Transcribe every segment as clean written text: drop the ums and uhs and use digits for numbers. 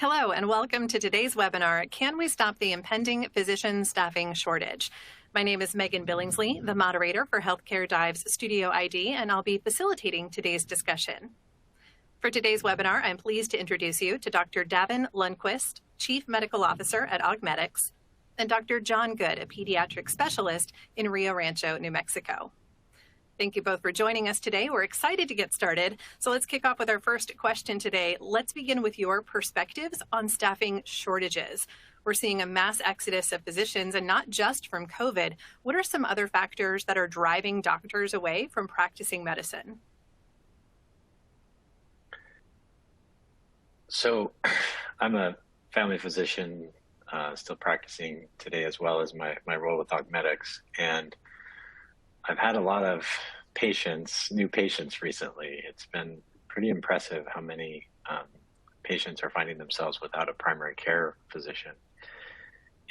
Hello, and welcome to today's webinar, Can We Stop the Impending Physician Staffing Shortage? My name is Megan Billingsley, the moderator for Healthcare Dive's Studio ID, and I'll be facilitating today's discussion. For today's webinar, I'm pleased to introduce you to Dr. Davin Lundquist, Chief Medical Officer at Augmedix, and Dr. John Good, a pediatric specialist in Rio Rancho, New Mexico. Thank you both for joining us today. We're excited to get started. So let's kick off with our first question today. Let's begin with your perspectives on staffing shortages. We're seeing a mass exodus of physicians, and not just from COVID. What are some other factors that are driving doctors away from practicing medicine? So I'm a family physician, still practicing today, as well as my role with Augmedix. And I've had a lot of new patients recently. It's been pretty impressive how many patients are finding themselves without a primary care physician.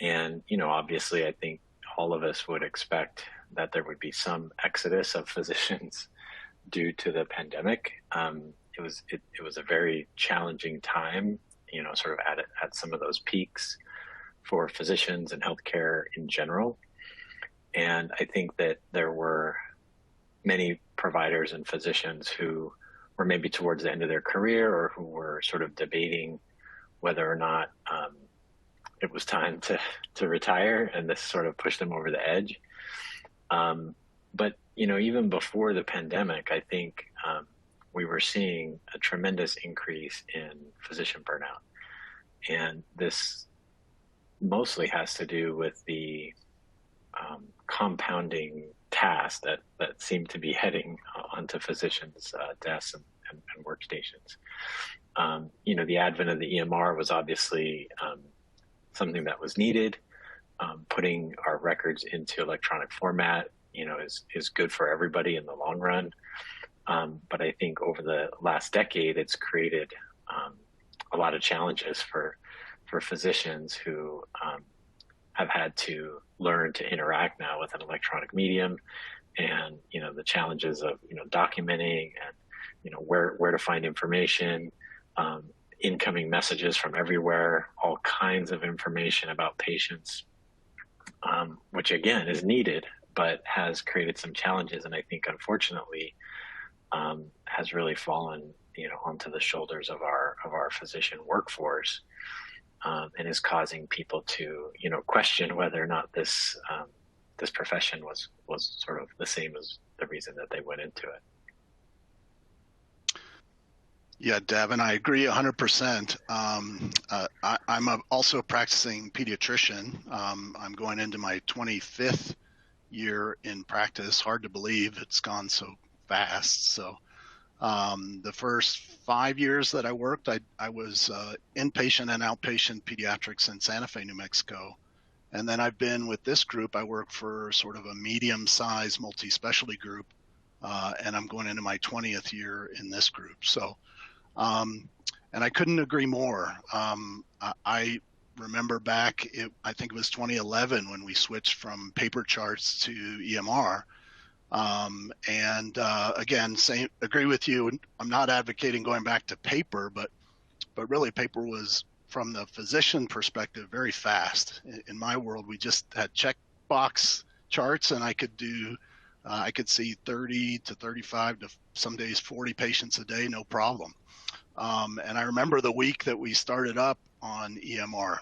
And, obviously, I think all of us would expect that there would be some exodus of physicians due to the pandemic. It was a very challenging time, sort of at some of those peaks for physicians and healthcare in general. And I think that there were many providers and physicians who were maybe towards the end of their career, or who were sort of debating whether or not it was time to retire, and this sort of pushed them over the edge. But even before the pandemic, I think we were seeing a tremendous increase in physician burnout. And this mostly has to do with the compounding tasks that seem to be heading onto physicians' desks and workstations. The advent of the EMR was obviously something that was needed. Putting our records into electronic format, is good for everybody in the long run. But I think over the last decade, it's created a lot of challenges for physicians who have had to learn to interact now with an electronic medium, and the challenges of documenting and where to find information, incoming messages from everywhere, all kinds of information about patients, which again is needed, but has created some challenges, and I think unfortunately has really fallen onto the shoulders of our physician workforce. And is causing people to, question whether or not this profession was sort of the same as the reason that they went into it. Yeah, Davin, I agree 100%. I'm also a practicing pediatrician. I'm going into my 25th year in practice. Hard to believe it's gone so fast. So the first 5 years that I worked, I was inpatient and outpatient pediatrics in Santa Fe, New Mexico. And then I've been with this group. I work for sort of a medium-sized multi-specialty group, and I'm going into my 20th year in this group. So, and I couldn't agree more. I remember back, I think it was 2011 when we switched from paper charts to EMR. Again, agree with you. I'm not advocating going back to paper, but really paper was, from the physician perspective, very fast. In my world, we just had checkbox charts, and I could see 30 to 35 to some days 40 patients a day, no problem. And I remember the week that we started up on EMR,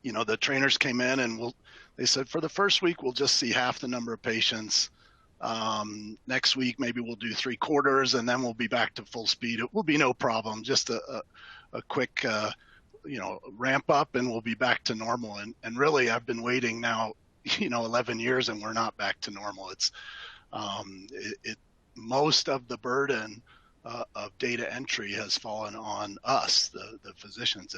the trainers came in and they said, for the first week, we'll just see half the number of patients. Next week, maybe we'll do 3/4, and then we'll be back to full speed. It will be no problem, just a quick, ramp up, and we'll be back to normal. And really, I've been waiting now, 11 years, and we're not back to normal. It's most of the burden of data entry has fallen on us, the physicians.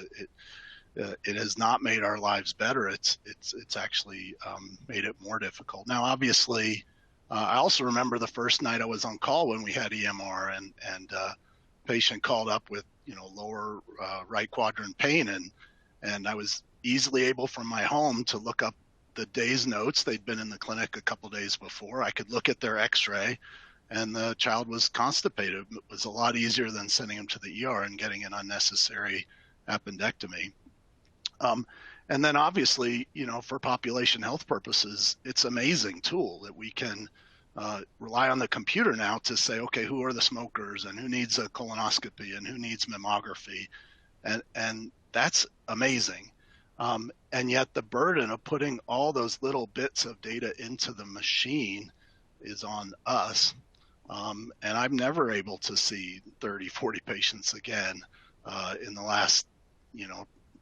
It has not made our lives better. It's actually made it more difficult. Now, obviously, I also remember the first night I was on call when we had EMR, and patient called up with lower right quadrant pain, and I was easily able from my home to look up the day's notes. They'd been in the clinic a couple days before. I could look at their X-ray, and the child was constipated. It was a lot easier than sending him to the ER and getting an unnecessary appendectomy. And then obviously, for population health purposes, it's an amazing tool that we can rely on the computer now to say, okay, who are the smokers and who needs a colonoscopy and who needs mammography. And that's amazing. And yet the burden of putting all those little bits of data into the machine is on us. And I'm never able to see 30, 40 patients again in the last,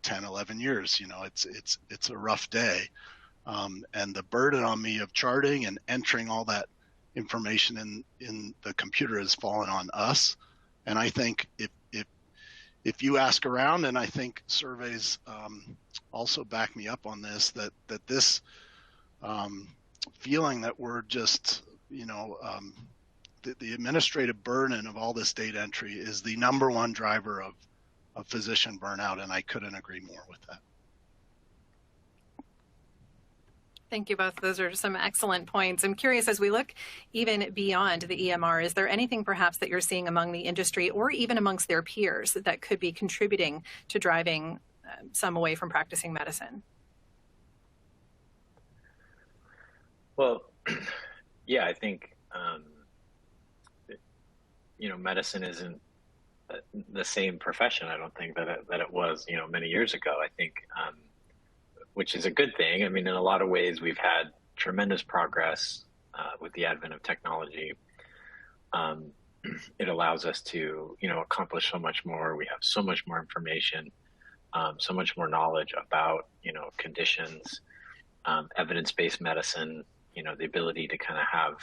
10, 11 years. It's a rough day. And the burden on me of charting and entering all that information in the computer has fallen on us. And I think if you ask around, and I think surveys also back me up on this, that this feeling that we're just, the administrative burden of all this data entry is the number one driver of physician burnout, and I couldn't agree more with that. Thank you both. Those are some excellent points. I'm curious, as we look even beyond the EMR, is there anything perhaps that you're seeing among the industry or even amongst their peers that could be contributing to driving some away from practicing medicine? Well, yeah, I think, medicine isn't the same profession, I don't think, that it was, many years ago. I think, which is a good thing. I mean, in a lot of ways, we've had tremendous progress with the advent of technology. It allows us to, accomplish so much more. We have so much more information, so much more knowledge about, conditions, evidence-based medicine, the ability to kind of have,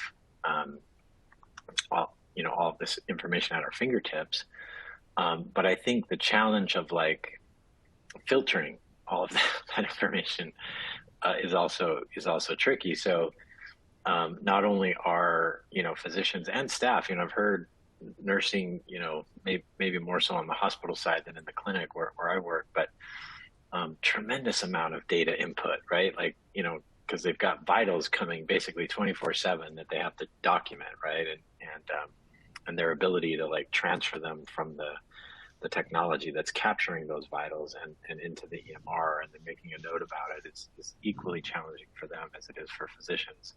all of this information at our fingertips. But I think the challenge of filtering all of that information is also tricky. So not only are physicians and staff, I've heard nursing, maybe more so on the hospital side than in the clinic where I work, but tremendous amount of data input, right? Because they've got vitals coming basically 24/7 that they have to document, right? And their ability to transfer them from the technology that's capturing those vitals and into the EMR and then making a note about it is equally challenging for them as it is for physicians.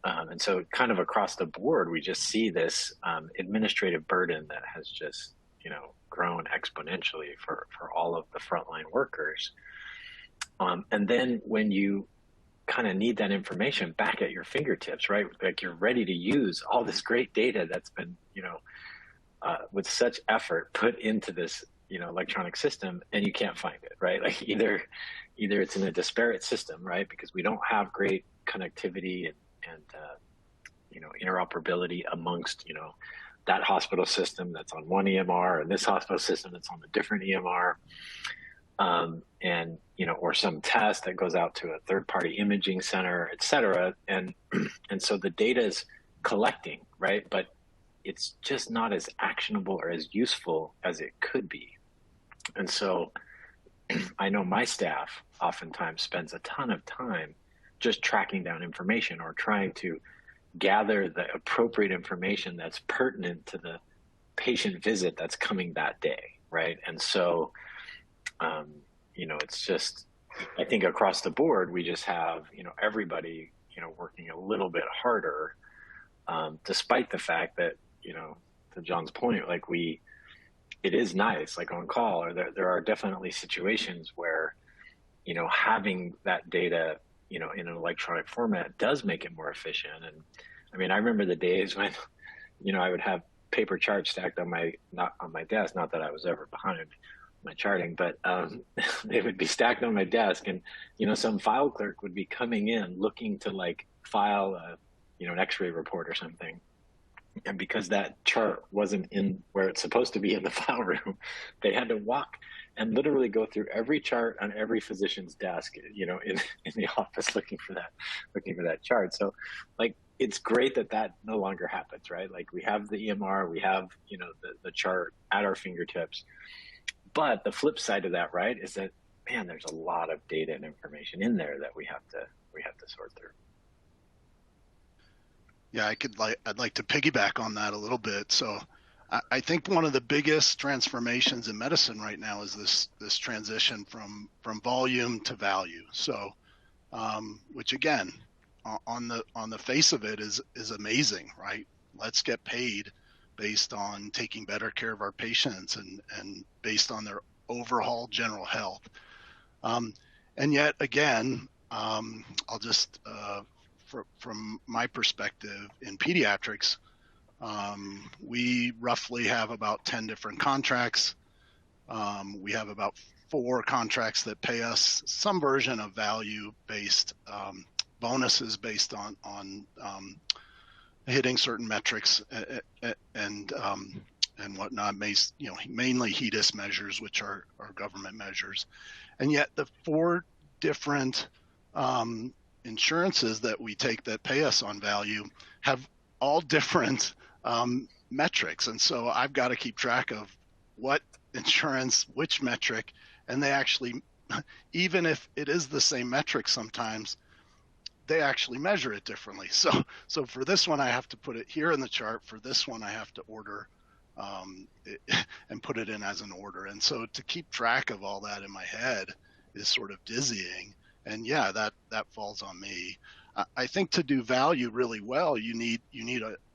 And so kind of across the board, we just see this administrative burden that has just, grown exponentially for all of the frontline workers. And then when you kind of need that information back at your fingertips, right? You're ready to use all this great data that's been, with such effort put into this, electronic system, and you can't find it, right? Either it's in a disparate system, right? Because we don't have great connectivity and interoperability amongst, that hospital system that's on one EMR and this hospital system that's on a different EMR. And, or some test that goes out to a third-party imaging center, et cetera. And so the data is collecting, right? But it's just not as actionable or as useful as it could be. And so I know my staff oftentimes spends a ton of time just tracking down information or trying to gather the appropriate information that's pertinent to the patient visit that's coming that day, right? And so, it's just, I think across the board, we just have, everybody, working a little bit harder, despite the fact that, to John's point, it is nice, on call, or there are definitely situations where, having that data, in an electronic format does make it more efficient. And I mean, I remember the days when, I would have paper charts stacked not on my desk, not that I was ever behind my charting, but they would be stacked on my desk, and some file clerk would be coming in looking to file an X-ray report or something, and because that chart wasn't in where it's supposed to be in the file room, they had to walk and literally go through every chart on every physician's desk, in the office looking for that chart. So it's great that no longer happens, right? We have the EMR, we have the chart at our fingertips. But the flip side of that, right, is that, man, there's a lot of data and information in there that we have to sort through. Yeah, I'd like to piggyback on that a little bit. So I think one of the biggest transformations in medicine right now is this transition from volume to value. So, which again, on the face of it is amazing, right? Let's get paid based on taking better care of our patients and based on their overall general health. And yet again, I'll just from my perspective in pediatrics. We roughly have about 10 different contracts. We have about 4 contracts that pay us some version of value-based bonuses based on hitting certain metrics and whatnot. Mainly HEDIS measures, which are government measures, and yet the 4 different insurances that we take that pay us on value have all different metrics. And so I've got to keep track of what insurance, which metric, and they actually, even if it is the same metric sometimes, they actually measure it differently. So for this one, I have to put it here in the chart. For this one, I have to order and put it in as an order. And so to keep track of all that in my head is sort of dizzying. And yeah, that falls on me. I think to do value really well, you need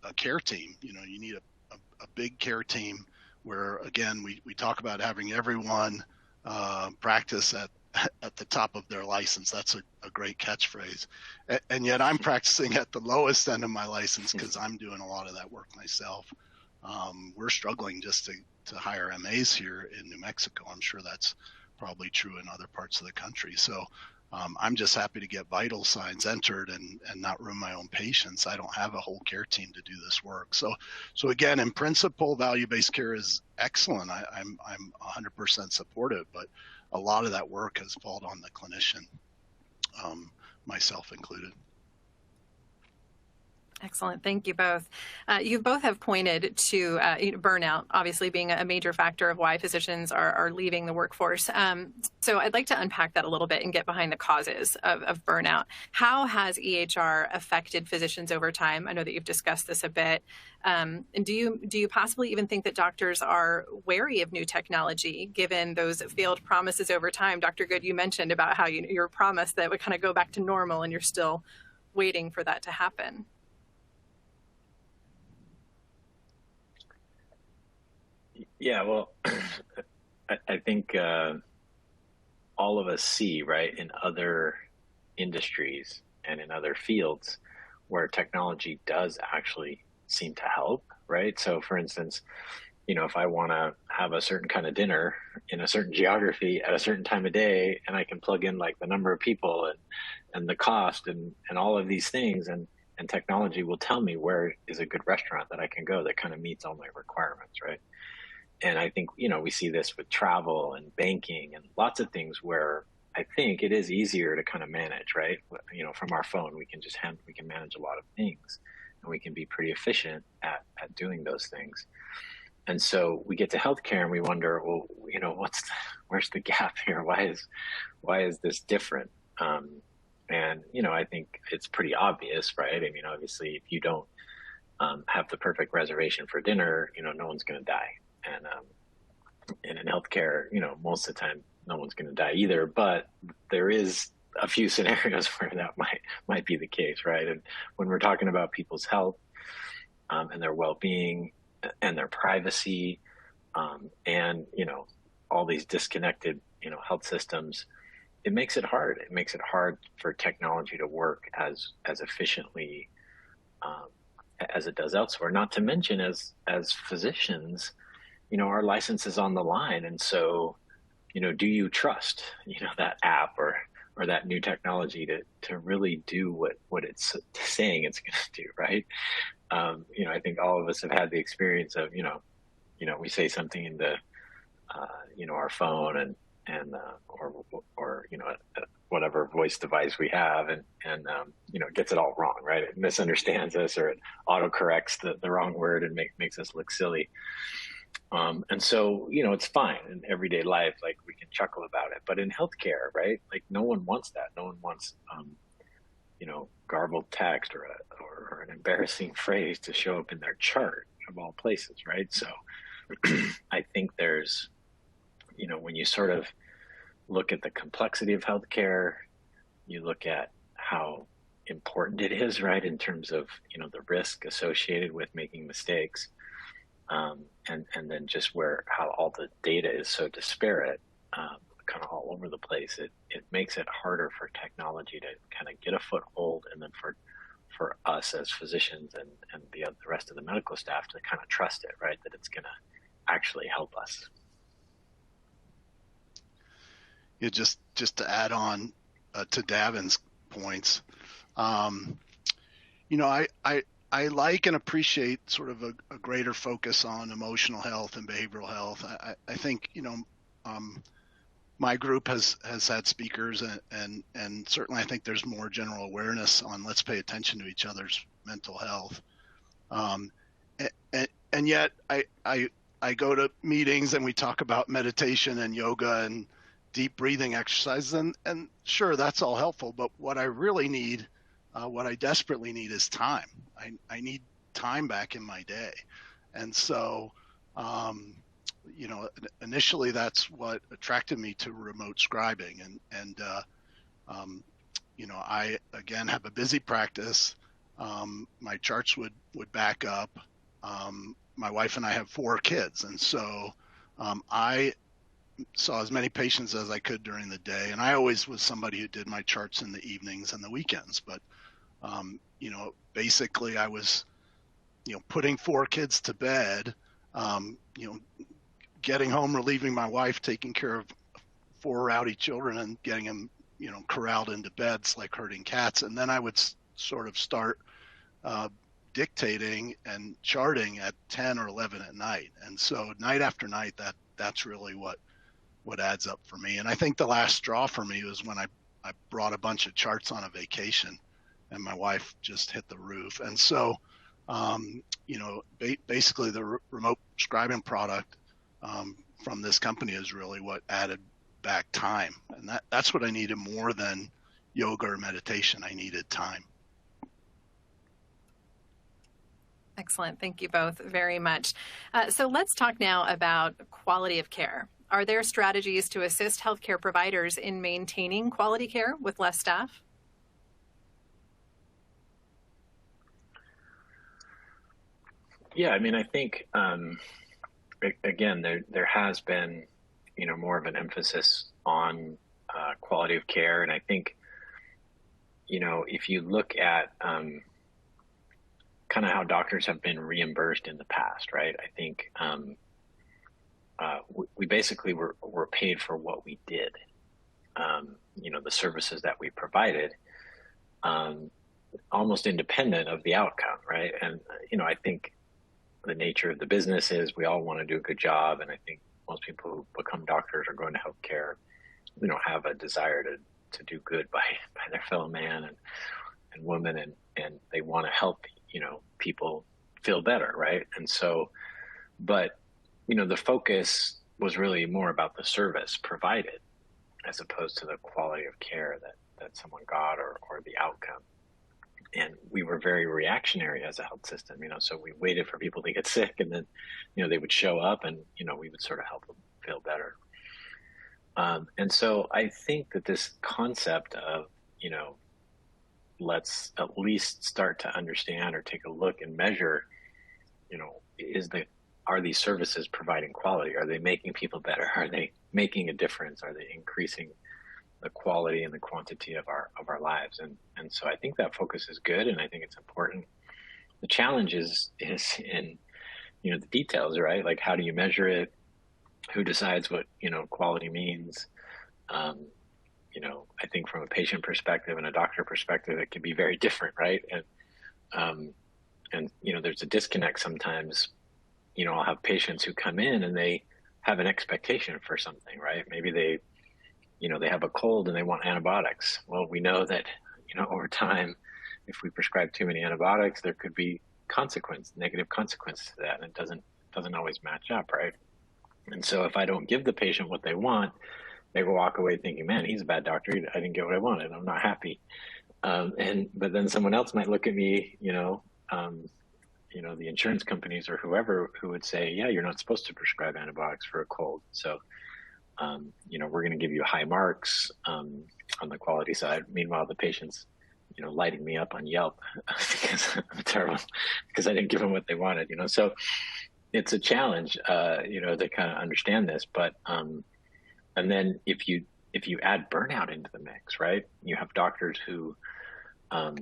a care team. You need a big care team where, again, we talk about having everyone practice at the top of their license. That's a great catchphrase. And yet I'm practicing at the lowest end of my license because I'm doing a lot of that work myself. We're struggling just to hire MAs here in New Mexico. I'm sure that's probably true in other parts of the country. So I'm just happy to get vital signs entered and not ruin my own patients. I don't have a whole care team to do this work. So again, in principle, value-based care is excellent. I'm 100% supportive, but a lot of that work has fallen on the clinician, myself included. Excellent. Thank you both. You both have pointed to burnout, obviously being a major factor of why physicians are leaving the workforce. So I'd like to unpack that a little bit and get behind the causes of burnout. How has EHR affected physicians over time? I know that you've discussed this a bit. And do you possibly even think that doctors are wary of new technology, given those failed promises over time? Dr. Good, you mentioned about how you're promised that would kind of go back to normal, and you're still waiting for that to happen. Yeah, well, I think all of us see, right, in other industries and in other fields where technology does actually seem to help, right? So for instance, if I want to have a certain kind of dinner in a certain geography at a certain time of day, and I can plug in like the number of people and the cost and all of these things, and technology will tell me where is a good restaurant that I can go that kind of meets all my requirements, right? And I think, we see this with travel and banking and lots of things where I think it is easier to kind of manage, right? From our phone, we can manage a lot of things, and we can be pretty efficient at doing those things. And so we get to healthcare and we wonder, well, where's the gap here? Why is this different? And I think it's pretty obvious, right? I mean, obviously, if you don't have the perfect reservation for dinner, no one's going to die. And in healthcare, most of the time, no one's going to die either. But there is a few scenarios where that might be the case, right? And when we're talking about people's health and their well-being and their privacy, and all these disconnected health systems, it makes it hard. It makes it hard for technology to work as efficiently as it does elsewhere. Not to mention, as physicians, our license is on the line. And so, do you trust, that app or that new technology to really do what it's saying it's going to do, right? I think all of us have had the experience of, we say something in the, our phone and or whatever voice device we have, and gets it all wrong, right? It misunderstands us, or it autocorrects the wrong word and makes us look silly. And so, it's fine in everyday life, like we can chuckle about it, but in healthcare, right? Like no one wants that. No one wants, garbled text or an embarrassing phrase to show up in their chart of all places, right? So I think there's, when you sort of look at the complexity of healthcare, you look at how important it is, right, in terms of, the risk associated with making mistakes, and then just how all the data is so disparate, kind of all over the place, it makes it harder for technology to kind of get a foothold, and then for us as physicians and the rest of the medical staff to kind of trust it, right, that it's going to actually help us. Yeah, just to add on to Davin's points, I like and appreciate sort of a greater focus on emotional health and behavioral health. I think, my group has had speakers, and certainly I think there's more general awareness on let's pay attention to each other's mental health. And yet I go to meetings and we talk about meditation and yoga and deep breathing exercises, and sure, that's all helpful, but what I really need, what I desperately need is time. I need time back in my day. And so, initially that's what attracted me to remote scribing. And I, again, have a busy practice. My charts would back up. My wife and I have 4 kids. And so I saw as many patients as I could during the day. And I always was somebody who did my charts in the evenings and the weekends. But, basically I was, putting 4 kids to bed, getting home, relieving my wife, taking care of 4 rowdy children and getting them, corralled into beds like herding cats. And then I would sort of start dictating and charting at 10 or 11 at night. And so night after night, that's really what adds up for me. And I think the last straw for me was when I brought a bunch of charts on a vacation and my wife just hit the roof. And so, basically the remote scribing product from this company is really what added back time. And that's what I needed more than yoga or meditation. I needed time. Excellent. Thank you both very much. So let's talk now about quality of care. Are there strategies to assist healthcare providers in maintaining quality care with less staff? Yeah, I mean, I think, again, there has been, more of an emphasis on quality of care. And I think, if you look at kind of how doctors have been reimbursed in the past, right? I think we basically were paid for what we did, the services that we provided, almost independent of the outcome, right? And, I think the nature of the business is we all want to do a good job. And I think most people who become doctors or go into healthcare, have a desire to do good by their fellow man and woman, and they want to help, people feel better, right? And so, but, the focus was really more about the service provided as opposed to the quality of care that someone got or the outcome. And we were very reactionary as a health system, so we waited for people to get sick, and then, they would show up and, we would sort of help them feel better. And so I think that this concept of, let's at least start to understand or take a look and measure, are these services providing quality? Are they making people better? Are they making a difference? Are they increasing the quality and the quantity of our lives? And so I think that focus is good, and I think it's important. The challenge is in, the details, right? Like, how do you measure it? Who decides what, quality means? I think from a patient perspective and a doctor perspective, it can be very different, right? And there's a disconnect sometimes. I'll have patients who come in and they have an expectation for something, right? Maybe they have a cold and they want antibiotics. Well, we know that, over time, if we prescribe too many antibiotics, there could be negative consequence to that. And it doesn't always match up, right? And so if I don't give the patient what they want, they will walk away thinking, man, he's a bad doctor. I didn't get what I wanted. I'm not happy. But then someone else might look at me, the insurance companies or whoever who would say, yeah, you're not supposed to prescribe antibiotics for a cold. So, we're going to give you high marks on the quality side. Meanwhile, the patient's, lighting me up on Yelp because I'm terrible, because I didn't give them what they wanted, So it's a challenge, to kind of understand this. But, and then if you add burnout into the mix, right, you have doctors who, are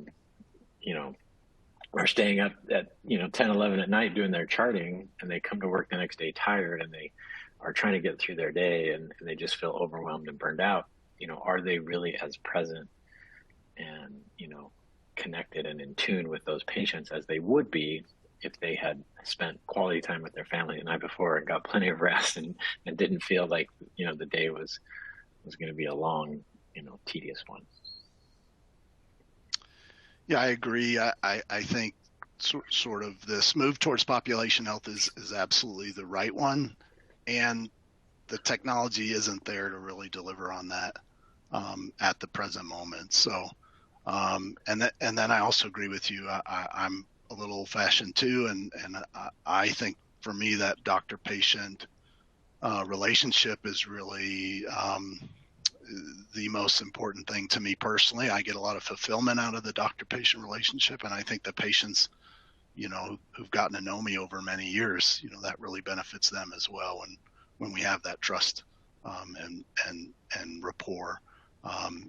staying up at 10, 11 at night doing their charting, and they come to work the next day tired, and they are trying to get through their day, and they just feel overwhelmed and burned out. Are they really as present and connected and in tune with those patients as they would be if they had spent quality time with their family the night before and got plenty of rest and didn't feel like the day was going to be a long tedious one? Yeah, I agree. I think sort of this move towards population health is absolutely the right one, and the technology isn't there to really deliver on that at the present moment. So, and then I also agree with you. I'm a little old-fashioned too, and I think for me that doctor-patient relationship is really the most important thing to me personally. I get a lot of fulfillment out of the doctor-patient relationship, and I think the patients, who've gotten to know me over many years, that really benefits them as well. And when we have that trust and rapport,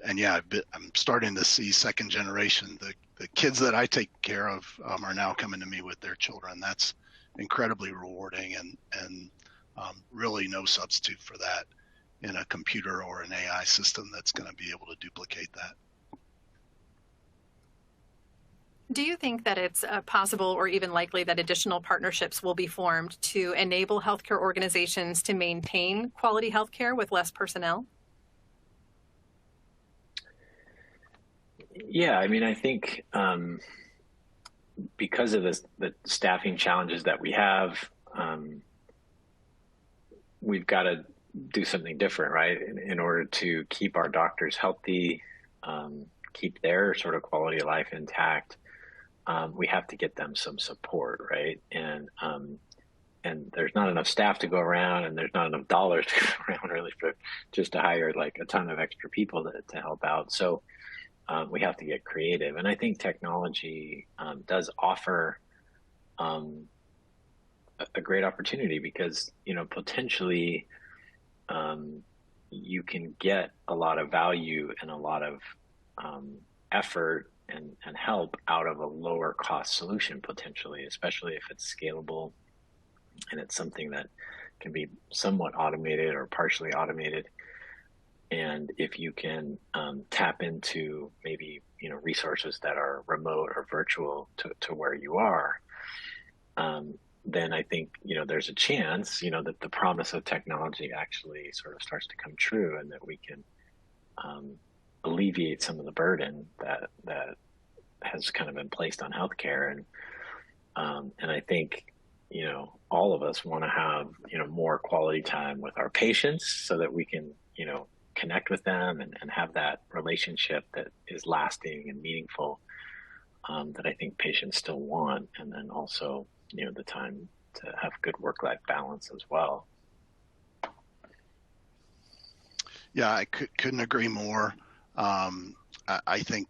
and yeah, I'm starting to see second generation. The kids that I take care of are now coming to me with their children. That's incredibly rewarding, and really no substitute for that in a computer or an AI system that's going to be able to duplicate that. Do you think that it's possible or even likely that additional partnerships will be formed to enable healthcare organizations to maintain quality healthcare with less personnel? Yeah, I think because of the staffing challenges that we have, we've got to do something different, right? In order to keep our doctors healthy, keep their sort of quality of life intact, we have to get them some support, right? And there's not enough staff to go around, and there's not enough dollars to go around really for just to hire like a ton of extra people to help out. So we have to get creative, and I think technology does offer a great opportunity because potentially you can get a lot of value and a lot of effort and help out of a lower cost solution potentially, especially if it's scalable and it's something that can be somewhat automated or partially automated. And if you can tap into maybe resources that are remote or virtual to where you are, then I think there's a chance that the promise of technology actually sort of starts to come true, and that we can alleviate some of the burden that has kind of been placed on healthcare. And I think all of us want to have more quality time with our patients so that we can connect with them and have that relationship that is lasting and meaningful, that I think patients still want. And then also, the time to have good work-life balance as well. Yeah, I couldn't agree more. I think,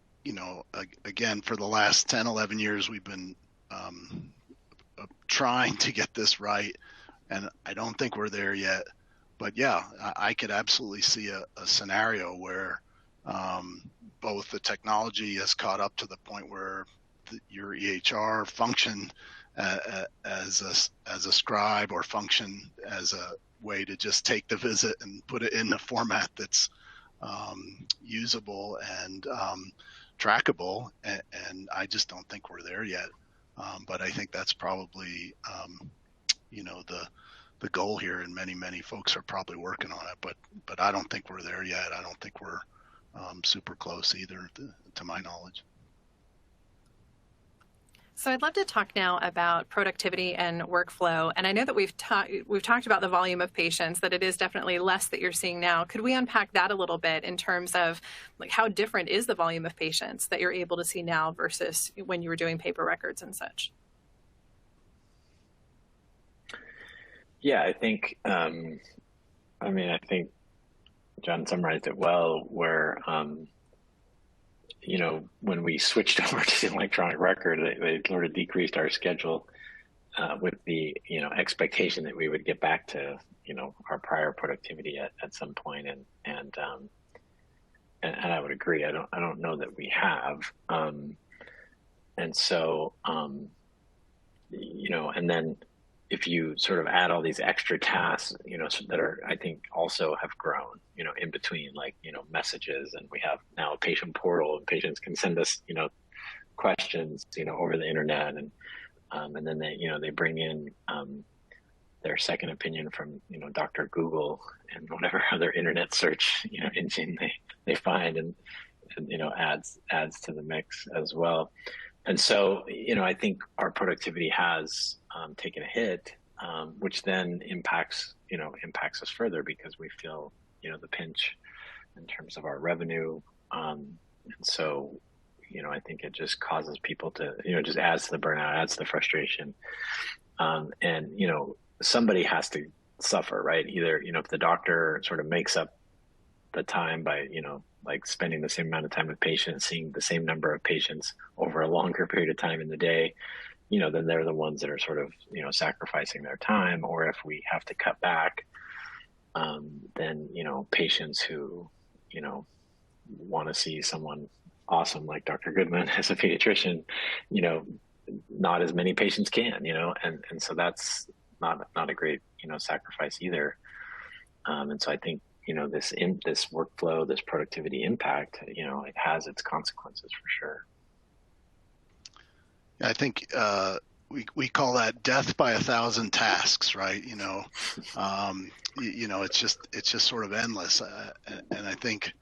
again, for the last 10, 11 years, we've been trying to get this right, and I don't think we're there yet. But yeah, I could absolutely see a scenario where both the technology has caught up to the point where your EHR function as a scribe, or function as a way to just take the visit and put it in a format that's usable and trackable. And I just don't think we're there yet. But I think that's probably the goal here, and many folks are probably working on it, but I don't think we're there yet. I don't think we're super close either, to my knowledge. So I'd love to talk now about productivity and workflow. And I know that we've talked about the volume of patients, that it is definitely less that you're seeing now. Could we unpack that a little bit in terms of like how different is the volume of patients that you're able to see now versus when you were doing paper records and such? Yeah, I think, I think John summarized it well, where, when we switched over to the electronic record, they sort of decreased our schedule with the, expectation that we would get back to, our prior productivity at some point. And I would agree. I don't know that we have. And so, and then if you sort of add all these extra tasks, that are, I think also have grown, in between, like, messages, and we have now a patient portal, and patients can send us, questions, over the internet, and then they bring in, their second opinion from, Dr. Google and whatever other internet search, engine they find, and adds to the mix as well. And so, I think our productivity has taken a hit, which then impacts us further, because we feel, the pinch in terms of our revenue. And so, I think it just causes people to, just adds to the burnout, adds to the frustration. And, somebody has to suffer, right? Either, if the doctor sort of makes up the time by, like spending the same amount of time with patients, seeing the same number of patients over a longer period of time in the day, then they're the ones that are sort of, sacrificing their time. Or if we have to cut back, then, patients who, want to see someone awesome like Dr. Goodman as a pediatrician, not as many patients can, and so that's not a great, sacrifice either. And so I think, this workflow, this productivity impact, it has its consequences for sure. I think we call that death by 1,000 tasks, right? It's just sort of endless. And I think,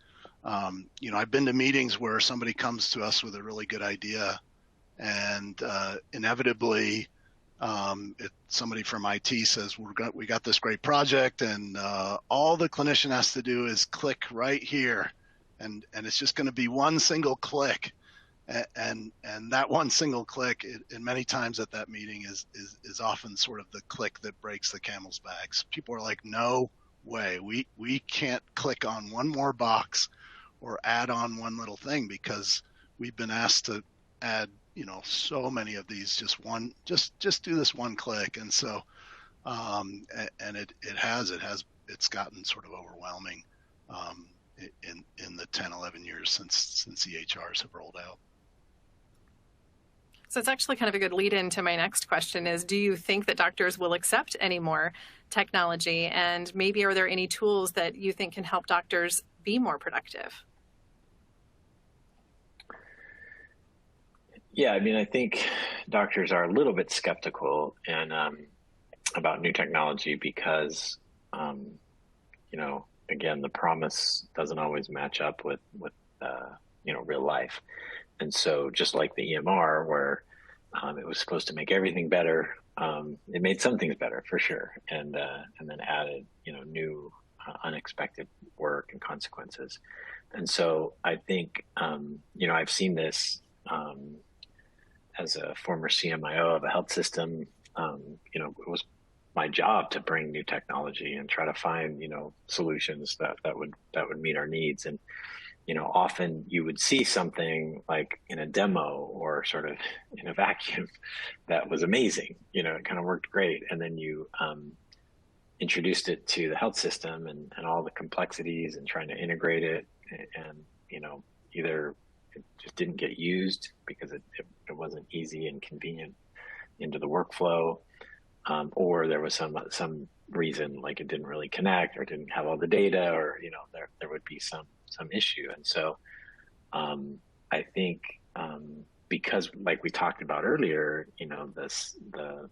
I've been to meetings where somebody comes to us with a really good idea, and inevitably, somebody from IT says, we got this great project, and all the clinician has to do is click right here, and it's just going to be one single click, and that one single click, and many times at that meeting is often sort of the click that breaks the camel's back. People are like, no way, we can't click on one more box or add on one little thing, because we've been asked to add so many of these, just do this one click. And so and it's gotten sort of overwhelming in the 10-11 years since EHRs have rolled out. So it's actually kind of a good lead into my next question is, do you think that doctors will accept any more technology? And maybe are there any tools that you think can help doctors be more productive? Yeah, I think doctors are a little bit skeptical and about new technology because, again, the promise doesn't always match up with real life. And so just like the EMR, where it was supposed to make everything better, it made some things better for sure, and then added new unexpected work and consequences. And so I think I've seen this. As a former CMIO of a health system, it was my job to bring new technology and try to find, solutions that would meet our needs. And, often you would see something like in a demo or sort of in a vacuum that was amazing, it kind of worked great. And then you introduced it to the health system and all the complexities and trying to integrate it, and, either it just didn't get used because it wasn't easy and convenient into the workflow, or there was some reason, like it didn't really connect or didn't have all the data, or there would be some issue. And so I think because, like we talked about earlier, the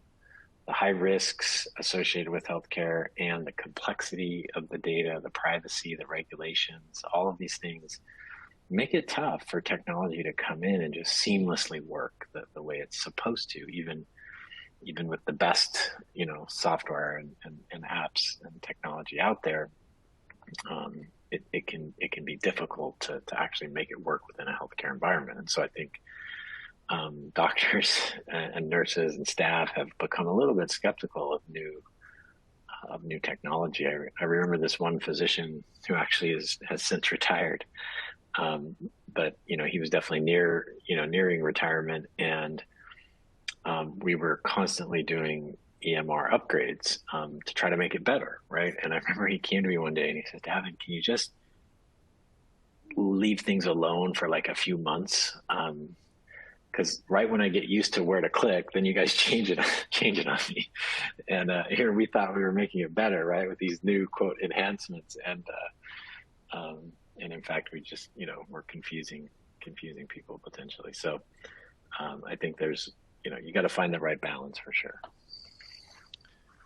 high risks associated with healthcare and the complexity of the data, the privacy, the regulations, all of these things make it tough for technology to come in and just seamlessly work the way it's supposed to, even with the best, software and apps and technology out there. It can be difficult to actually make it work within a healthcare environment. And so I think doctors and nurses and staff have become a little bit skeptical of new new technology. I remember this one physician who actually has since retired, but he was definitely nearing retirement, and we were constantly doing EMR upgrades to try to make it better, right? And I remember he came to me one day and he said, "Davin, can you just leave things alone for like a few months? Because right when I get used to where to click, then you guys change it on me." And here we thought we were making it better, right, with these new quote enhancements, and in fact we just we're confusing people potentially. So I think there's you got to find the right balance for sure.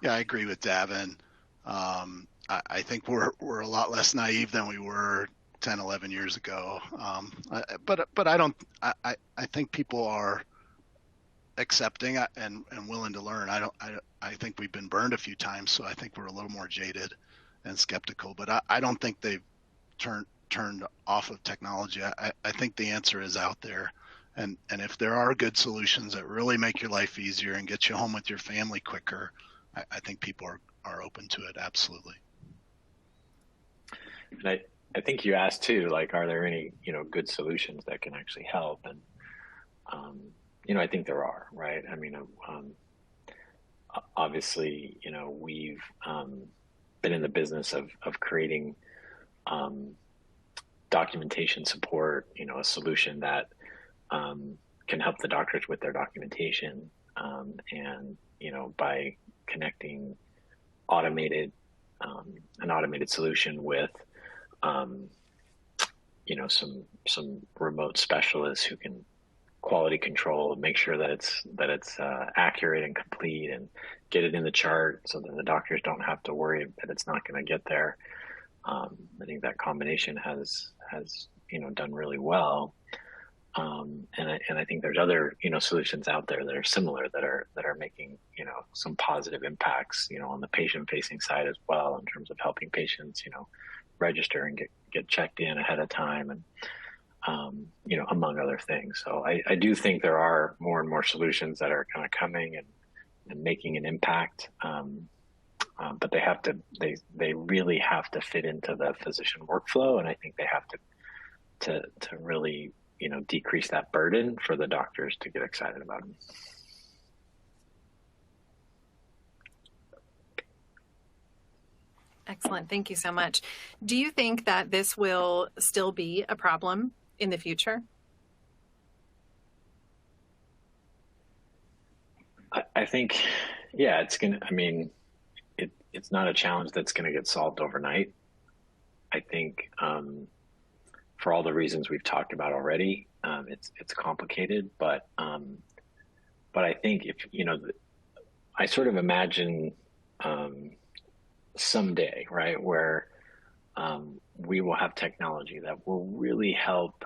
Yeah, I agree with Davin. I think we're a lot less naive than we were 10, 11 years ago. But I don't. I think people are accepting and willing to learn. I think we've been burned a few times, so I think we're a little more jaded and skeptical. But I don't think they've turned off of technology. I think the answer is out there. And if there are good solutions that really make your life easier and get you home with your family quicker, I think people are open to it. Absolutely. And I think you asked too, like, are there any, good solutions that can actually help? And, I think there are, right? I mean, obviously, we've been in the business of creating documentation support, a solution that can help the doctors with their documentation, and by connecting an automated solution with some remote specialists who can quality control and make sure that it's accurate and complete, and get it in the chart so that the doctors don't have to worry that it's not going to get there. I think that combination has done really well. And I think there's other, solutions out there that are similar, that are making, some positive impacts, on the patient facing side as well, in terms of helping patients, register and get checked in ahead of time, and, among other things. So I do think there are more and more solutions that are kind of coming and making an impact. But they really have to fit into the physician workflow. And I think they have to really, decrease that burden for the doctors to get excited about them. Excellent. Thank you so much. Do you think that this will still be a problem in the future? I think, yeah, it's not a challenge that's going to get solved overnight. I think, for all the reasons we've talked about already, it's complicated, but I think if, I sort of imagine, someday, right, where, we will have technology that will really help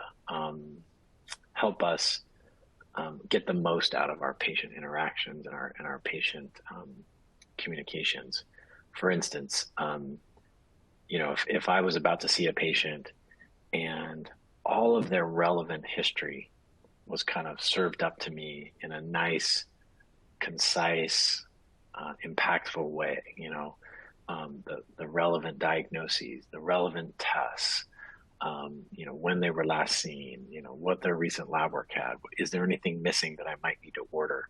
us, get the most out of our patient interactions and our patient, communications. For instance, if I was about to see a patient and all of their relevant history was kind of served up to me in a nice, concise, impactful way, the relevant diagnoses, the relevant tests, when they were last seen, what their recent lab work had, is there anything missing that I might need to order?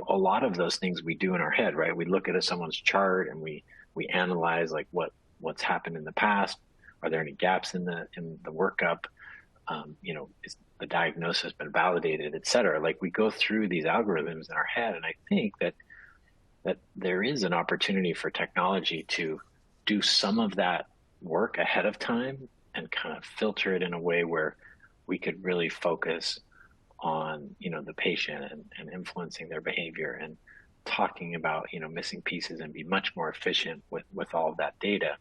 A lot of those things we do in our head, right? We look at someone's chart and we analyze like what's happened in the past. Are there any gaps in the workup? Is the diagnosis been validated, et cetera? Like, we go through these algorithms in our head, and I think that there is an opportunity for technology to do some of that work ahead of time and kind of filter it in a way where we could really focus on, the patient and influencing their behavior and talking about, missing pieces, and be much more efficient with all of that data.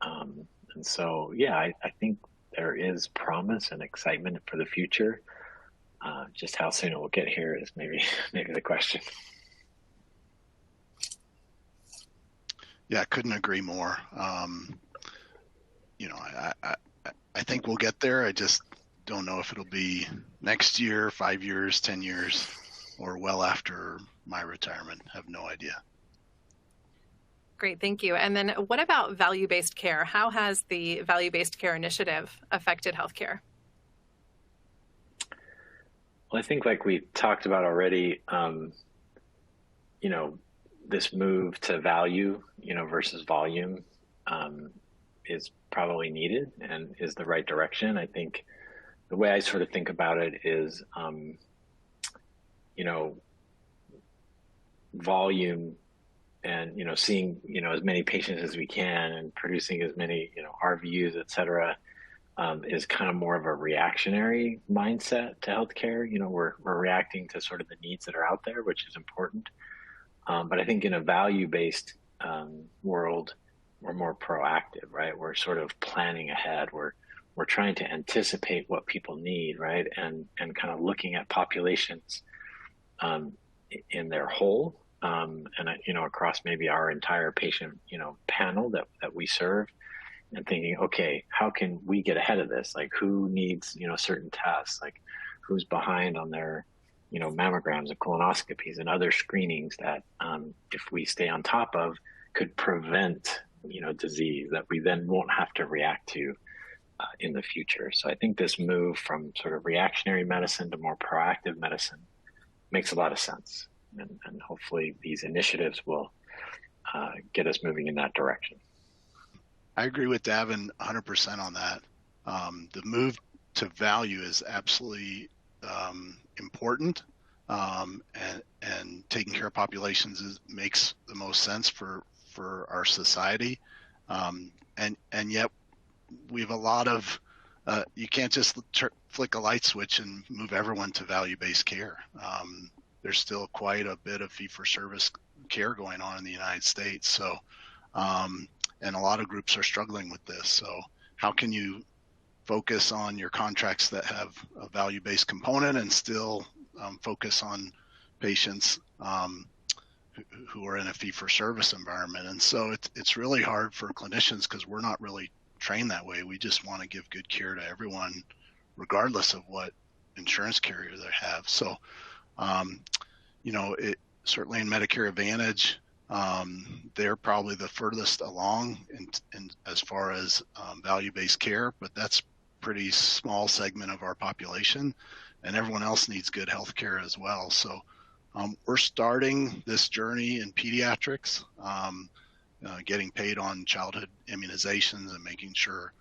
And so, yeah, I think there is promise and excitement for the future. Just how soon it will get here is maybe the question. Yeah, I couldn't agree more. I think we'll get there. I just don't know if it'll be next year, 5 years, 10 years, or well after my retirement. I have no idea. Great, thank you. And then what about value-based care? How has the value-based care initiative affected healthcare? Well, I think like we talked about already, you know, this move to value, versus volume, is probably needed and is the right direction. I think the way I sort of think about it is, volume and, seeing, as many patients as we can and producing as many, RVUs, et cetera, is kind of more of a reactionary mindset to healthcare. We're reacting to sort of the needs that are out there, which is important. But I think in a value-based world, we're more proactive, right? We're sort of planning ahead. We're trying to anticipate what people need, right? And kind of looking at populations in their whole, and across maybe our entire patient, panel that we serve, and thinking, okay, how can we get ahead of this? Like, who needs, certain tests? Like, who's behind on their, mammograms and colonoscopies and other screenings that, if we stay on top of, could prevent, disease that we then won't have to react to in the future. So I think this move from sort of reactionary medicine to more proactive medicine makes a lot of sense. And hopefully these initiatives will get us moving in that direction. I agree with Davin 100% on that. The move to value is absolutely important, and taking care of populations makes the most sense for our society. And yet we have a lot of, you can't just flick a light switch and move everyone to value-based care. There's still quite a bit of fee-for-service care going on in the United States. So, and a lot of groups are struggling with this. So how can you focus on your contracts that have a value-based component and still focus on patients who are in a fee-for-service environment? And so it's really hard for clinicians because we're not really trained that way. We just want to give good care to everyone, regardless of what insurance carrier they have. So, certainly in Medicare Advantage, they're probably the furthest along in as far as value-based care, but that's pretty small segment of our population, and everyone else needs good health care as well. So we're starting this journey in pediatrics, getting paid on childhood immunizations and making sure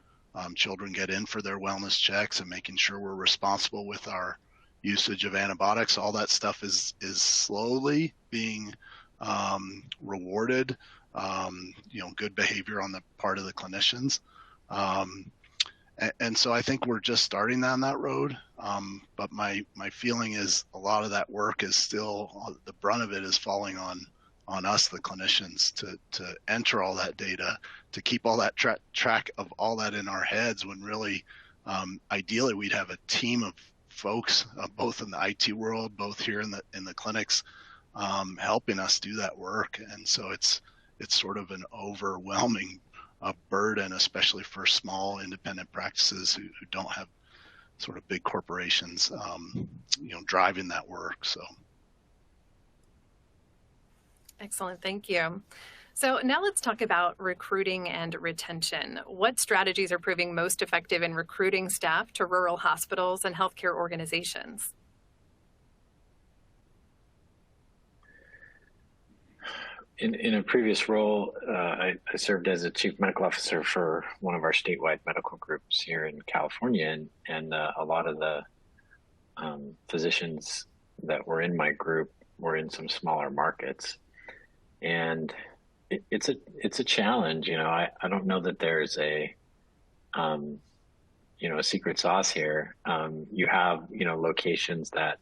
children get in for their wellness checks and making sure we're responsible with our usage of antibiotics. All that stuff is slowly being rewarded, good behavior on the part of the clinicians. And so I think we're just starting down that road. But my feeling is a lot of that work is still, the brunt of it is falling on us, the clinicians, to enter all that data, to keep all that track of all that in our heads, when really, ideally we'd have a team of folks, both in the IT world, both here in the clinics, helping us do that work. And so it's sort of an overwhelming burden, especially for small independent practices who don't have sort of big corporations, driving that work. So. Excellent, thank you. So now let's talk about recruiting and retention. What strategies are proving most effective in recruiting staff to rural hospitals and healthcare organizations? In a previous role, I served as a chief medical officer for one of our statewide medical groups here in California, and a lot of the physicians that were in my group were in some smaller markets, and it's a challenge. I don't know that there's a secret sauce here. You have locations that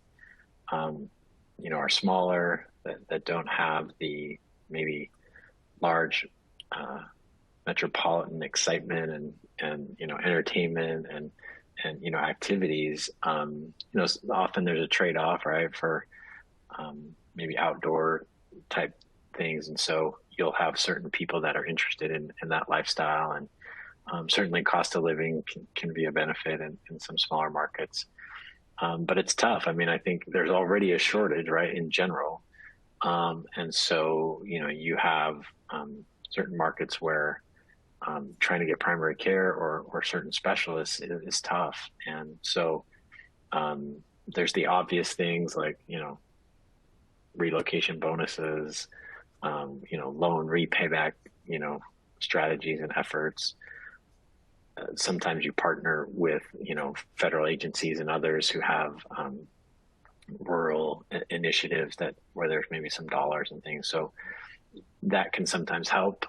are smaller, that don't have the maybe large metropolitan excitement and entertainment and activities. Often there's a trade-off, right, for maybe outdoor type things, and so you'll have certain people that are interested in that lifestyle, and certainly cost of living can be a benefit in some smaller markets. But it's tough. I mean, I think there's already a shortage, right, in general. And so, you have certain markets where trying to get primary care or certain specialists is tough. And so there's the obvious things like, relocation bonuses, loan repayback, strategies and efforts. Sometimes you partner with, federal agencies and others who have rural initiatives where there's maybe some dollars and things. So that can sometimes help.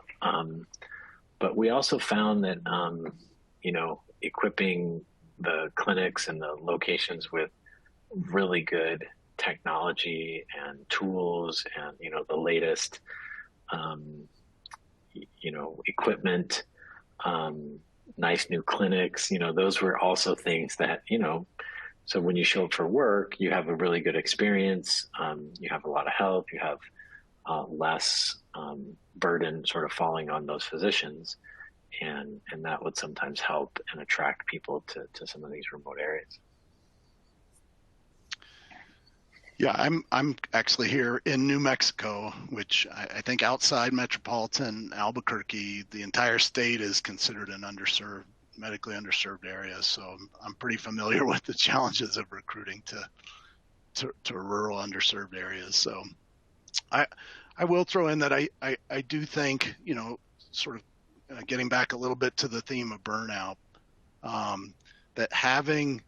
But we also found that, equipping the clinics and the locations with really good technology and tools and, the latest, equipment, nice new clinics, those were also things that, so when you show up for work, you have a really good experience. You have a lot of help. You have less burden sort of falling on those physicians. And that would sometimes help and attract people to some of these remote areas. Yeah, I'm actually here in New Mexico, which I think outside metropolitan Albuquerque, the entire state is considered an medically underserved area. So I'm pretty familiar with the challenges of recruiting to rural underserved areas. So I will throw in that I do think, sort of getting back a little bit to the theme of burnout, that having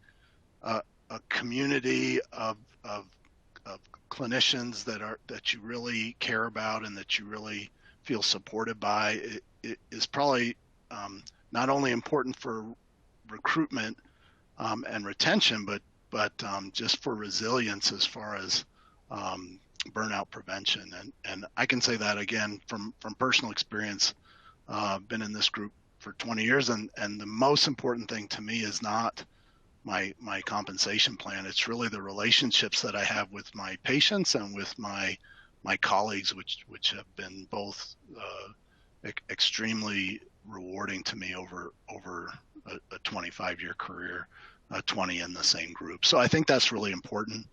a community of clinicians that you really care about and that you really feel supported by is probably not only important for recruitment and retention, but just for resilience as far as burnout prevention. And I can say that again from personal experience. Been in this group for 20 years, and the most important thing to me is not my compensation plan. It's really the relationships that I have with my patients and with my colleagues, which have been both extremely rewarding to me over a 25-year career, 20 in the same group. So I think that's really important.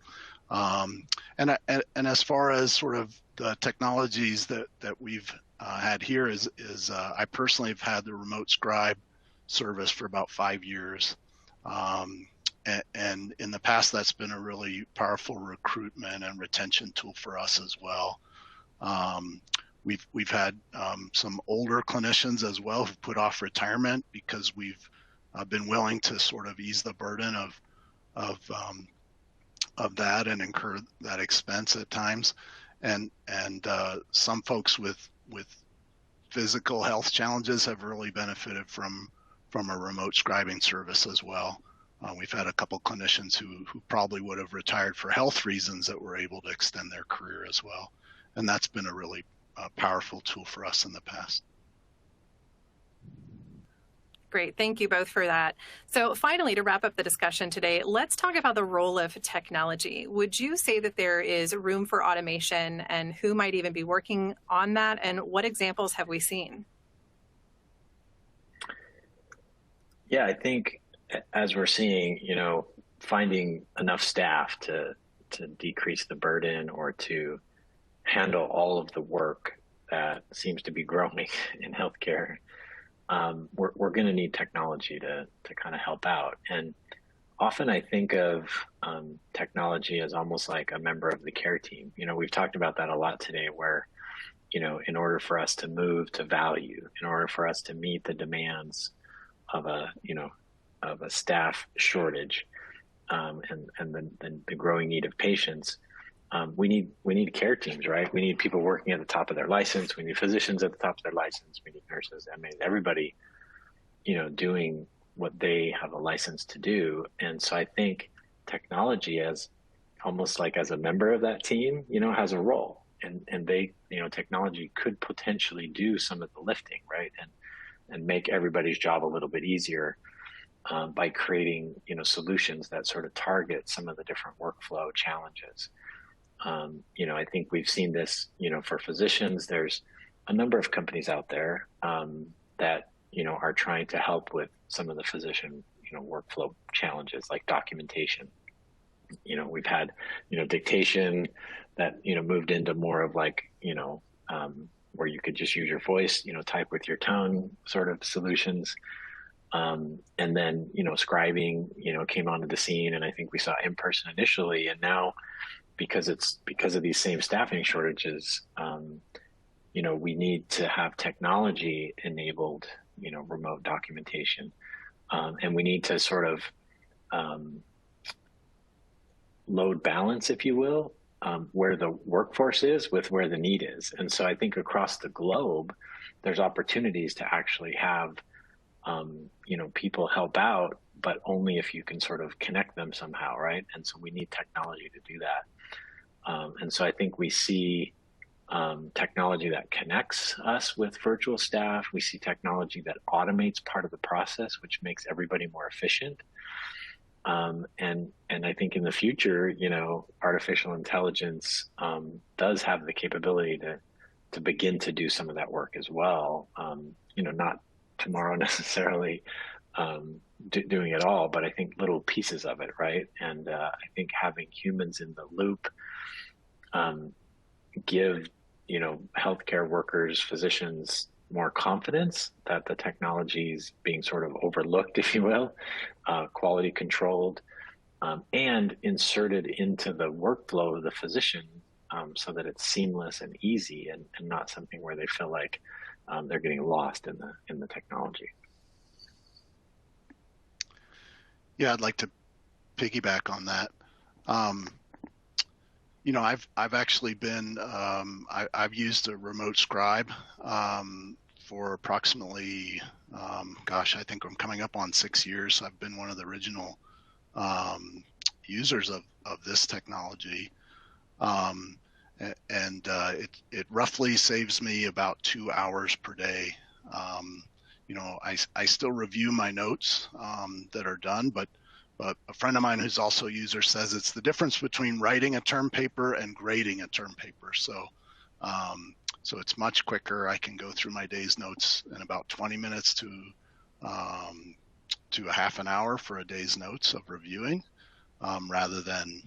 And as far as sort of the technologies that we've had here is I personally have had the remote scribe service for about 5 years. And in the past, that's been a really powerful recruitment and retention tool for us as well. We've had some older clinicians as well who put off retirement because we've been willing to sort of ease the burden of that and incur that expense at times. And some folks with physical health challenges have really benefited from a remote scribing service as well. We've had a couple clinicians who probably would have retired for health reasons that were able to extend their career as well. And that's been a really powerful tool for us in the past. Great. Thank you both for that. So finally, to wrap up the discussion today, let's talk about the role of technology. Would you say that there is room for automation, and who might even be working on that, and what examples have we seen? Yeah, I think as we're seeing, finding enough staff to decrease the burden or to handle all of the work that seems to be growing in healthcare, we're going to need technology to kind of help out. And often I think of technology as almost like a member of the care team. We've talked about that a lot today, where, in order for us to move to value, in order for us to meet the demands of a staff shortage, and the growing need of patients, we need care teams, right? We need people working at the top of their license. We need physicians at the top of their license. We need nurses, MAs, everybody, doing what they have a license to do. And so I think technology as almost like as a member of that team, has a role, and they, technology could potentially do some of the lifting, right? And make everybody's job a little bit easier, by creating, solutions that sort of target some of the different workflow challenges. I think we've seen this, for physicians. There's a number of companies out there that, are trying to help with some of the physician, workflow challenges like documentation. We've had, dictation that, moved into more of like, where you could just use your voice, type with your tongue sort of solutions. And then, scribing, came onto the scene, and I think we saw in person initially. And now, because of these same staffing shortages, we need to have technology enabled, remote documentation. And we need to sort of load balance, if you will, where the workforce is with where the need is. And so I think across the globe, there's opportunities to actually have, people help out, but only if you can sort of connect them somehow, right? And so we need technology to do that. And so I think we see technology that connects us with virtual staff. We see technology that automates part of the process, which makes everybody more efficient. And I think in the future, artificial intelligence does have the capability to begin to do some of that work as well. Not tomorrow necessarily doing it all, but I think little pieces of it, right? And I think having humans in the loop give healthcare workers, physicians, more confidence that the technology is being sort of overlooked, if you will, quality controlled, and inserted into the workflow of the physician, so that it's seamless and easy, and not something where they feel like they're getting lost in the technology. Yeah, I'd like to piggyback on that. I've actually been I've used a remote scribe for approximately I think I'm coming up on 6 years. I've been one of the original users of this technology, and it roughly saves me about 2 hours per day. I still review my notes that are done, but a friend of mine who's also a user says it's the difference between writing a term paper and grading a term paper. So it's much quicker. I can go through my day's notes in about 20 minutes to a half an hour for a day's notes of reviewing, rather than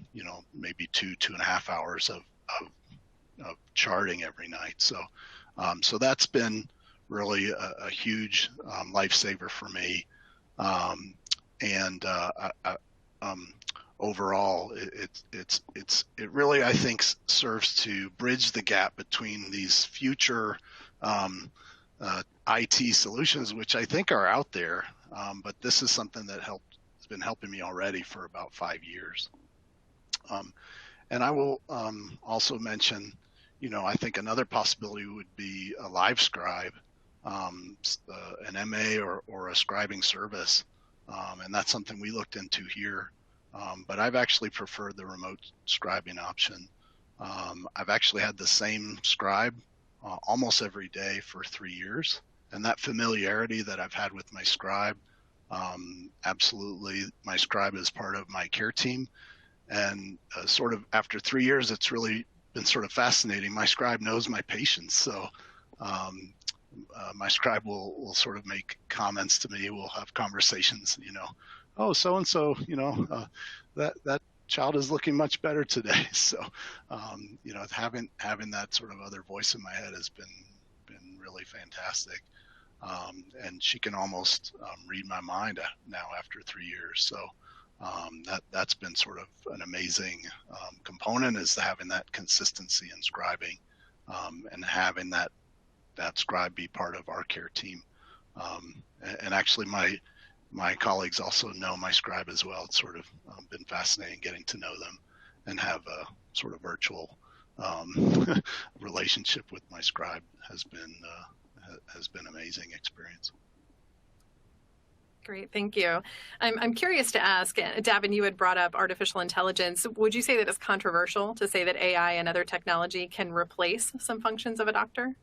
maybe 2.5 hours of charting every night. So that's been really a huge lifesaver for me. Overall, it really, I think, serves to bridge the gap between these future IT solutions, which I think are out there, but this is something that has been helping me already for about 5 years. And I will also mention, I think another possibility would be a live scribe, an MA or a scribing service. And that's something we looked into here. But I've actually preferred the remote scribing option. I've actually had the same scribe almost every day for 3 years. And that familiarity that I've had with my scribe, absolutely, my scribe is part of my care team. And sort of after 3 years, it's really been sort of fascinating. My scribe knows my patients. So my scribe will sort of make comments to me. We'll have conversations, oh, so-and-so, that child is looking much better today. So, having that sort of other voice in my head has been really fantastic. And she can almost read my mind now after 3 years. So that's been sort of an amazing component, is having that consistency in scribing, and having that scribe be part of our care team. And actually my colleagues also know my scribe as well. It's sort of been fascinating getting to know them and have a sort of virtual relationship with my scribe has been amazing experience. Great, thank you. I'm curious to ask, Davin, you had brought up artificial intelligence. Would you say that it's controversial to say that AI and other technology can replace some functions of a doctor?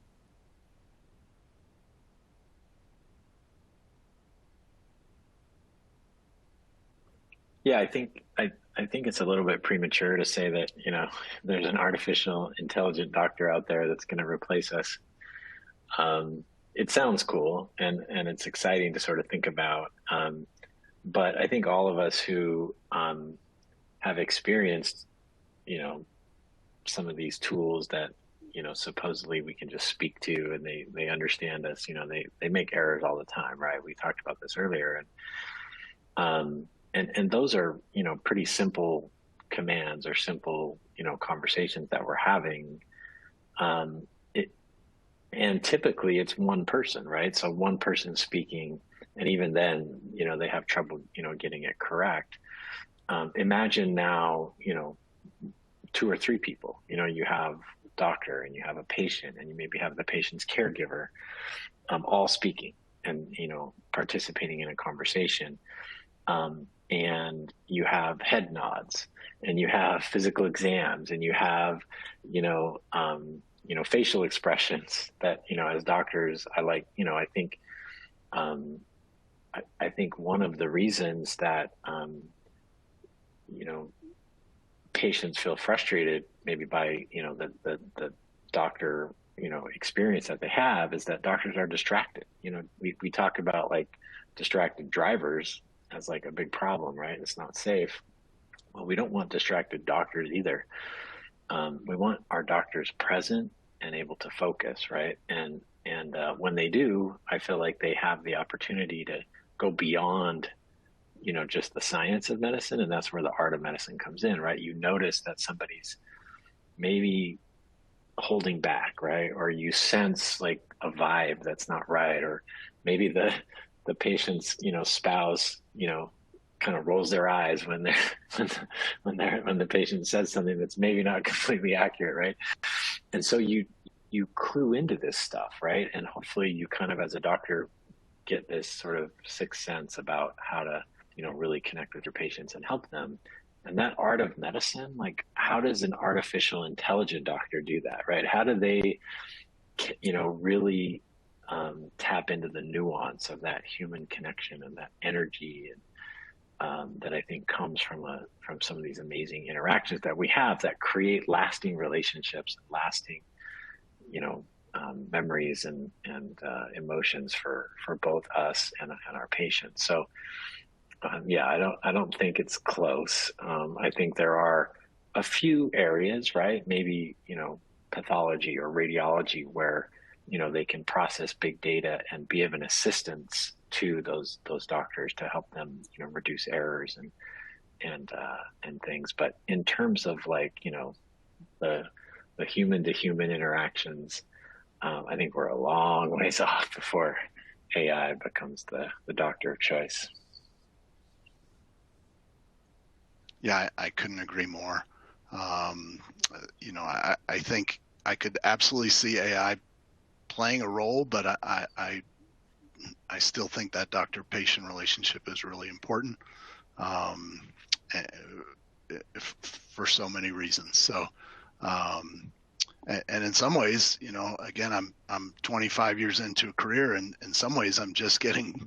Yeah, I think it's a little bit premature to say that, there's an artificial intelligent doctor out there that's going to replace us. It sounds cool and it's exciting to sort of think about. But I think all of us who have experienced, some of these tools that, supposedly we can just speak to, and they understand us. They make errors all the time, right? We talked about this earlier, and those are pretty simple commands or simple conversations that we're having. And typically it's one person, right? So one person speaking, and even then, they have trouble, getting it correct. Imagine now, 2 or 3 people, you have a doctor and you have a patient and you maybe have the patient's caregiver, all speaking and, participating in a conversation. And you have head nods and you have physical exams and you have, facial expressions that, as doctors, I think one of the reasons that, patients feel frustrated maybe by, the doctor, experience that they have is that doctors are distracted. We talk about like distracted drivers as like a big problem, right? It's not safe. Well, we don't want distracted doctors either. We want our doctors present and able to focus, right? And when they do, I feel like they have the opportunity to go beyond, just the science of medicine, and that's where the art of medicine comes in, right? You notice that somebody's maybe holding back, right? Or you sense like a vibe that's not right, or maybe the patient's, spouse, kind of rolls their eyes when the patient says something that's maybe not completely accurate, right? And so you clue into this stuff, right? And hopefully you kind of, as a doctor, get this sort of sixth sense about how to, really connect with your patients and help them. And that art of medicine, like, how does an artificial intelligent doctor do that, right? How do they, really tap into the nuance of that human connection and that energy and that I think comes from some of these amazing interactions that we have that create lasting relationships, lasting, memories and emotions for both us and our patients. So, I don't think it's close. I think there are a few areas, right? Maybe, pathology or radiology where, they can process big data and be of an assistance to those doctors to help them, reduce errors and things. But in terms of like, the human to human interactions, I think we're a long ways off before AI becomes the doctor of choice. Yeah, I couldn't agree more. I think I could absolutely see AI playing a role, but I still think that doctor-patient relationship is really important for so many reasons. So, and in some ways, again, I'm 25 years into a career, and in some ways, I'm just getting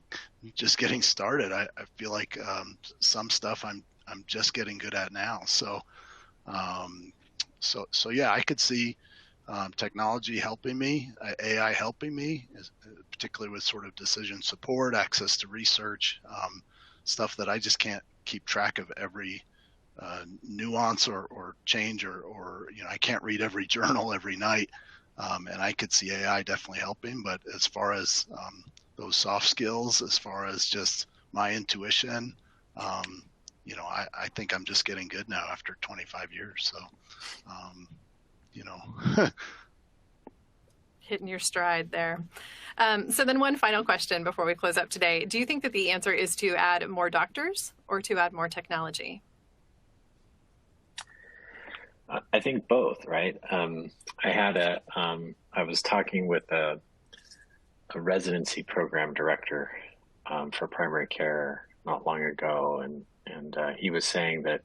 started. I feel like some stuff I'm just getting good at now. So yeah, I could see technology helping me, AI helping me, particularly with sort of decision support, access to research, stuff that I just can't keep track of every nuance or change, or I can't read every journal every night, and I could see AI definitely helping. But as far as those soft skills, as far as just my intuition, I think I'm just getting good now after 25 years. So, hitting your stride there. So then one final question before we close up today. Do you think that the answer is to add more doctors or to add more technology? I think both, right? I was talking with a residency program director for primary care not long ago, and he was saying that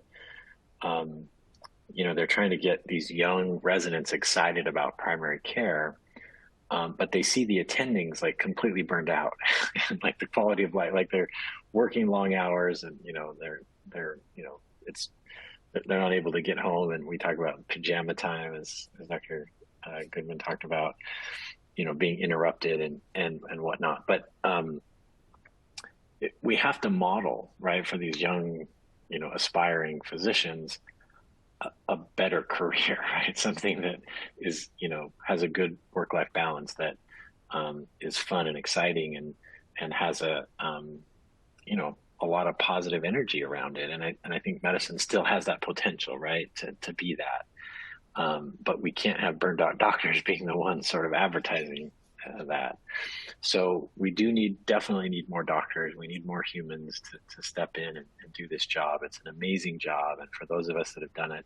they're trying to get these young residents excited about primary care, but they see the attendings like completely burned out, and like the quality of life, like they're working long hours, and they're not able to get home. And we talk about pajama time, as Dr. Goodman talked about, being interrupted and whatnot. But we have to model, right, for these young, aspiring physicians, a better career, right? Something that is, has a good work-life balance, that is fun and exciting, and has a lot of positive energy around it. And I think medicine still has that potential, right, to be that. But we can't have burned out doctors being the ones sort of advertising that. So we definitely need more doctors. We need more humans to step in and do this job. It's an amazing job. And for those of us that have done it,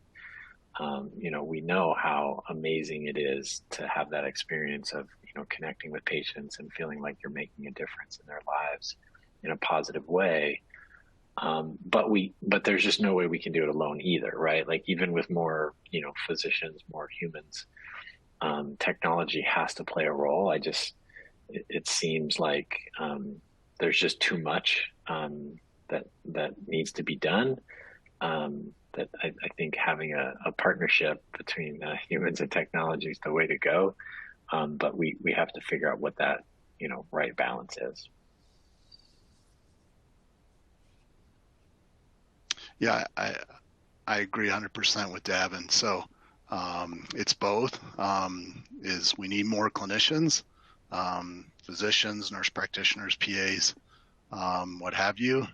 we know how amazing it is to have that experience of, connecting with patients and feeling like you're making a difference in their lives in a positive way. But there's just no way we can do it alone either, right? Like, even with more, physicians, more humans, technology has to play a role. It seems like there's just too much that needs to be done. That I think having a partnership between humans and technology is the way to go. But we have to figure out what that, right balance is. Yeah, I agree 100% with Davin. So it's both. Is we need more clinicians, physicians, nurse practitioners, PAs, what have you,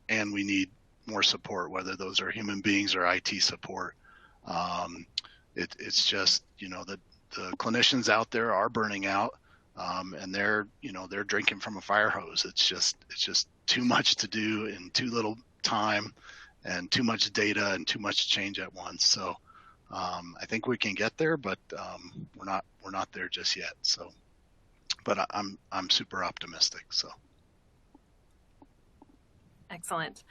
and we need more support, whether those are human beings or IT support. It's just, the clinicians out there are burning out, and they're drinking from a fire hose. It's just too much to do in too little time, and too much data and too much change at once. So I think we can get there, but we're not there just yet. So, but I'm super optimistic. So. Excellent.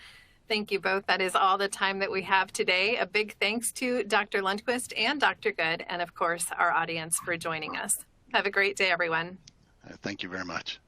Thank you both. That is all the time that we have today. A big thanks to Dr. Lundquist and Dr. Good, and of course, our audience for joining us. Have a great day, everyone. Thank you very much.